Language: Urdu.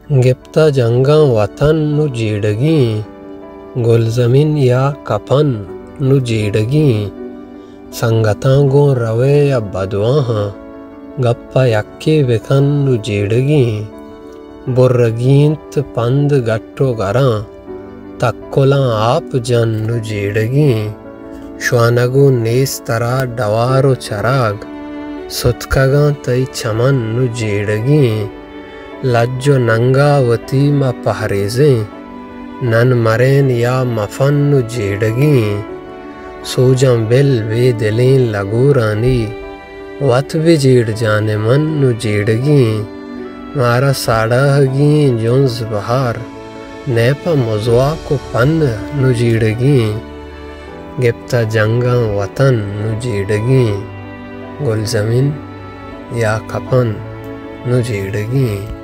گپتا جنگاں وطن نو جیڑگیں، گل زمین یا کپن نو جیڑگیں، سنگتاں گوں روے یا بدواں ہاں، گپا یکے بکن نو جیڑگیں، برگینت پند گٹو گراں، تکولاں آپ جن نو جیڑگیں، شوانگو نیس ترا ڈوارو چراگ، ستکگاں تئی چمن نو جیڑگیں، لجو ننگا وتی ما پہریزیں، نن مرین یا مفن نو جیڑگیں، سوجاں بل بے دلیں لگورانی، وت بجیڑ جانے من نو جیڑگیں، مارا ساڑاہگیں جونز بہار، نیپا مزواکو پن نو جیڑگیں، گپتا جنگاں وطن نو جیڑگیں، گل زمین یا کپن نو جیڑگیں۔